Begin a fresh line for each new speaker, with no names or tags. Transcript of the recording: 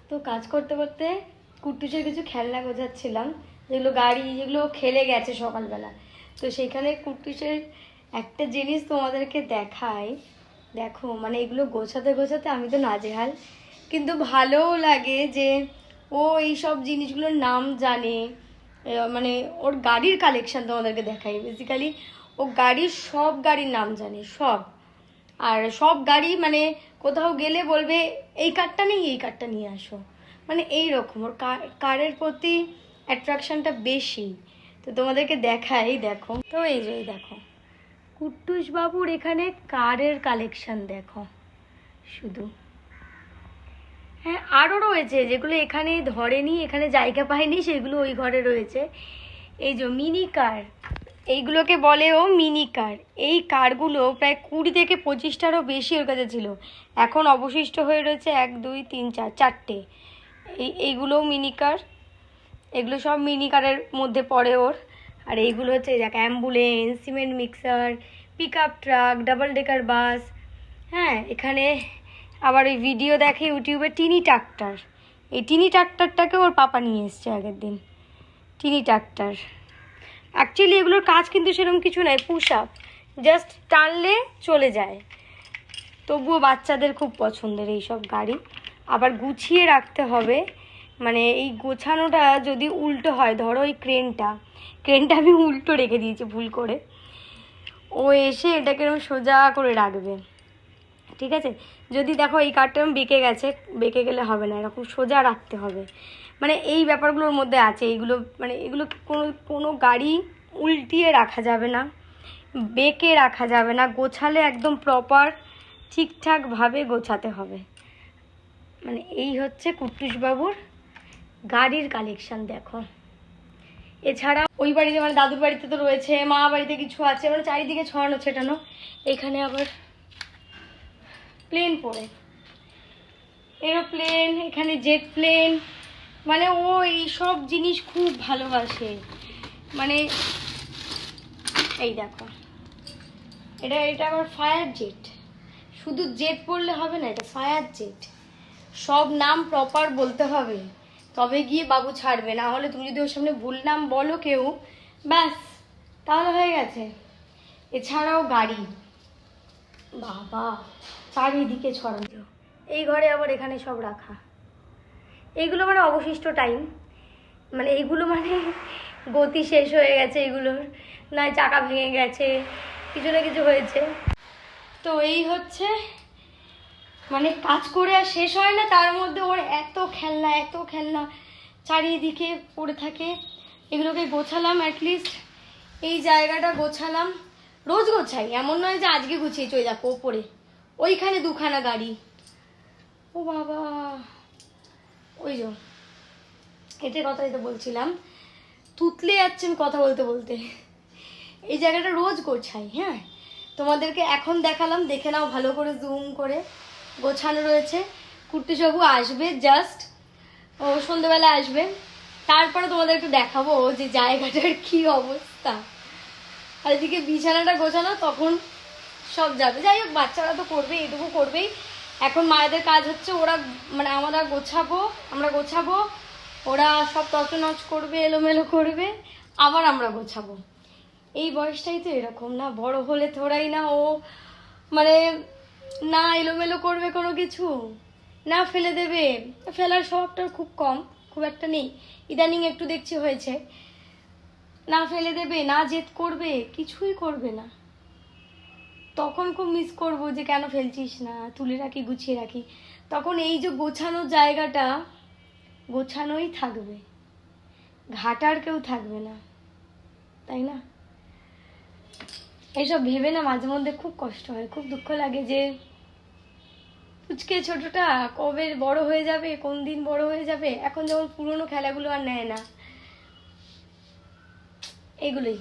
তো কাজ করতে করতে কুট্টুসের কিছু খেলনা গোছাচ্ছিলাম, যেগুলো গাড়ি, যেগুলো খেলে গেছে সকালবেলা। তো সেইখানে কুট্টুসের একটা জিনিস তোমাদেরকে দেখাই। দেখো, মানে এগুলো গোছাতে গোছাতে আমি তো নাজেহাল, কিন্তু ভালোও লাগে যে ও এই সব জিনিসগুলোর নাম জানে। মানে ওর গাড়ির কালেকশন তোমাদেরকে দেখাই। বেসিক্যালি ও সব গাড়ির নাম জানে, সব। আর সব গাড়ি মানে কোথাও গেলে বলবে এই কারটা নেই, এই কারটা নিয়ে আসো, মানে এই রকম ওর কারের প্রতি অ্যাট্রাকশনটা বেশি। তো তোমাদেরকে দেখাই, দেখো তো এই যে দেখো কুট্টুস বাবুর এখানে কারের কালেকশন দেখো শুধু। হ্যাঁ, আরও রয়েছে যেগুলো এখানে ধরেনি, এখানে জায়গা পায়নি, সেগুলো ওই ঘরে রয়েছে। এই যে মিনি কার, এইগুলোকে বলে ও মিনি কার। এই কারগুলো প্রায় 20 থেকে 25টারও বেশি ওর কাছে ছিল। এখন অবশিষ্ট হয়ে রয়েছে 1 2 3 4 4টে। এইগুলোও মিনি কার, এগুলো সব মিনি কারের মধ্যে পড়ে ওর। আর এইগুলো হচ্ছে দেখ ambulance, cement mixer, pick up truck, double decker bus. হ্যাঁ, এখানে আবার ওই ভিডিও দেখে ইউটিউবে টিনি ট্রাক্টর। এই টিনি ট্রাক্টরটাকে ওর পাপা নিয়ে এসছে আগের দিন, টিনি ট্রাক্টর। অ্যাকচুয়ালি এগুলোর কাজ কিন্তু সেরকম কিছু নয়, পুশ আপ, জাস্ট টানলে চলে যায়। তবুও বাচ্চাদের খুব পছন্দের এই সব গাড়ি। আবার গুছিয়ে রাখতে হবে, মানে এই গোছানোটা যদি উল্টো হয়, ধরো এই ক্রেনটা আমি উল্টো রেখে দিয়েছি ভুল করে, ও এসে এটাকে এরকম সোজা করে রাখবে, ঠিক আছে? যদি দেখো এই কারটা বেঁকে গেছে, বেঁকে গেলে হবে না, এরকম সোজা রাখতে হবে। মানে এই ব্যাপারগুলোর মধ্যে আছে এইগুলো, মানে এগুলো কোনো গাড়ি উল্টিয়ে রাখা যাবে না, বেঁকে রাখা যাবে না, গোছালে একদম প্রপার ঠিকঠাকভাবে গোছাতে হবে। মানে এই হচ্ছে কুট্টুস বাবুর গাড়ির কালেকশন দেখো। এছাড়া ওই বাড়িতে মানে দাদুর বাড়িতে তো রয়েছে, মা বাড়িতে কিছু আছে, মানে চারিদিকে ছড়ানো ছেটানো। এখানে আবার প্লেন পড়ে, এরোপ্লেন, এখানে জেট প্লেন, মানে ও এই সব জিনিস খুব ভালোবাসে। মানে এই দেখো, এটা আবার ফায়ার জেট। শুধু জেট পড়লে হবে না, এটা ফায়ার জেট। সব নাম প্রপার বলতে হবে, তবে গিয়ে বাবু ছাড়বে। না হলে তুমি যদি ওর সামনে ভুল নাম বলো কেউ, ব্যাস তাহলে হয়ে গেছে। এছাড়াও গাড়ি বাবা চারিদিকে ছড়ানো। এই ঘরে আবার এখানে সব রাখা। এইগুলো মানে অবশিষ্ট টাইম, মানে এইগুলো মানে গতি শেষ হয়ে গেছে এগুলোর, নয় চাকা ভেঙে গেছে, কিছু না কিছু হয়েছে। তো এই হচ্ছে, মানে কাজ করে আর শেষ হয় না, তার মধ্যে ওর এত খেলনা চারিদিকে পড়ে থাকে। এগুলোকে গোছালাম, অ্যাটলিস্ট এই জায়গাটা গোছালাম। রোজ গোছাই, এমন নয় যে আজকে গুছিয়েছি। ওই দেখো ওপরে ওইখানে 2খানা গাড়ি, ও বাবা। ওই যে এটার কথাই তো বলছিলাম, তুতলে যাচ্ছেন কথা বলতে বলতে। এই জায়গাটা রোজ গোছাই। হ্যাঁ, তোমাদেরকে এখন দেখালাম, দেখে নাও ভালো করে জুম করে। গোছানো রয়েছে। কুট্টুসবাবু আসবে, জাস্ট ও সন্ধ্যেবেলা আসবে, তারপরে তোমাদেরকে দেখাবো যে জায়গাটার কি অবস্থা। আর এদিকে বিছানাটা গোছানো, তখন সব যাবে। যাই হোক, বাচ্চারা তো করবে, এটুকু করবেই। এখন মায়েদের কাজ হচ্ছে ওরা মানে আমরা গোছাবো, ওরা সব তছনছ করবে, এলোমেলো করবে, আবার আমরা গোছাবো। এই বয়সটাই তো এরকম না, বড় হলে থোড়াই না ও মানে না এলোমেলো করবে কোনো কিছু, না ফেলে দেবে। ফেলার স্বভাবটা খুব কম, খুব একটা নেই, ইদানিং একটু দেখছি হয়েছে। না ফেলে দেবে, না জেদ করবে, কিছুই করবে না। তখন খুব মিস করবো যে কেন ফেলছিস না, তুলে রাখি, গুছিয়ে রাখি। তখন এই যে গোছানোর জায়গাটা গোছানোই থাকবে, ঘাটার কেউ থাকবে না, তাই না? এইসব ভেবে না মাঝে মধ্যে খুব কষ্ট হয়, খুব দুঃখ লাগে যে পুচকে ছোটটা কবে বড় হয়ে যাবে, কোন দিন বড় হয়ে যাবে। এখন যেমন পুরনো খেলাগুলো আর নেয় না, এগুলোই।